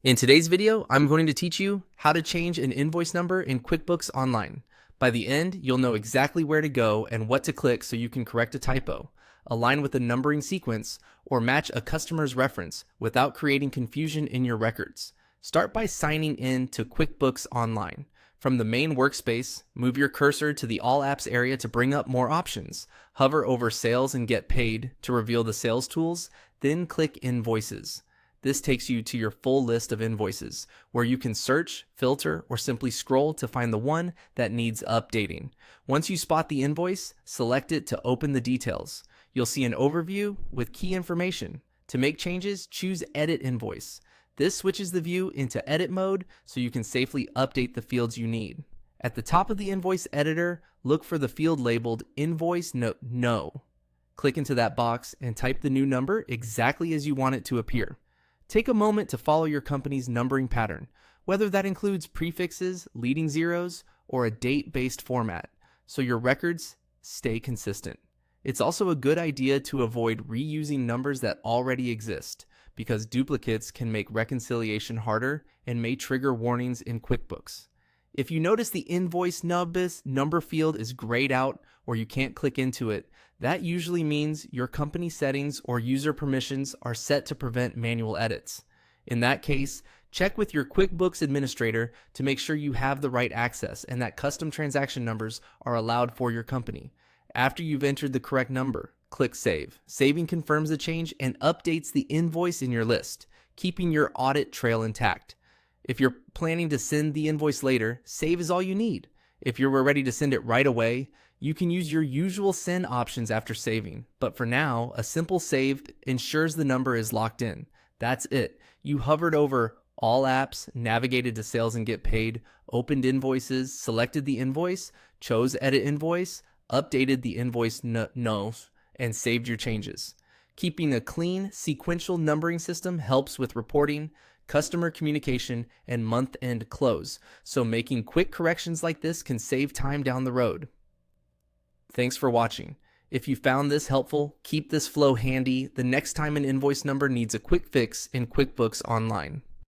In today's video, I'm going to teach you how to change an invoice number in QuickBooks Online. By the end, you'll know exactly where to go and what to click so you can correct a typo, align with a numbering sequence, or match a customer's reference without creating confusion in your records. Start by signing in to QuickBooks Online. From the main workspace, move your cursor to the All Apps area to bring up more options. Hover over Sales and Get Paid to reveal the sales tools, then click Invoices. This takes you to your full list of invoices, where you can search, filter, or simply scroll to find the one that needs updating. Once you spot the invoice, select it to open the details. You'll see an overview with key information. To make changes, choose Edit Invoice. This switches the view into edit mode so you can safely update the fields you need. At the top of the invoice editor, look for the field labeled Invoice No. Click into that box and type the new number exactly as you want it to appear. Take a moment to follow your company's numbering pattern, whether that includes prefixes, leading zeros, or a date-based format, so your records stay consistent. It's also a good idea to avoid reusing numbers that already exist, because duplicates can make reconciliation harder and may trigger warnings in QuickBooks. If you notice the invoice number field is grayed out or you can't click into it, that usually means your company settings or user permissions are set to prevent manual edits. In that case, check with your QuickBooks administrator to make sure you have the right access and that custom transaction numbers are allowed for your company. After you've entered the correct number, click Save. Saving confirms the change and updates the invoice in your list, keeping your audit trail intact. If you're planning to send the invoice later, save is all you need. If you're ready to send it right away, you can use your usual send options after saving. But for now, a simple save ensures the number is locked in. That's it. You hovered over All Apps, navigated to Sales and Get Paid, opened Invoices, selected the invoice, chose Edit Invoice, updated the invoice and saved your changes. Keeping a clean, sequential numbering system helps with reporting, customer communication, and month-end close, so making quick corrections like this can save time down the road. Thanks for watching. If you found this helpful, keep this flow handy the next time an invoice number needs a quick fix in QuickBooks Online.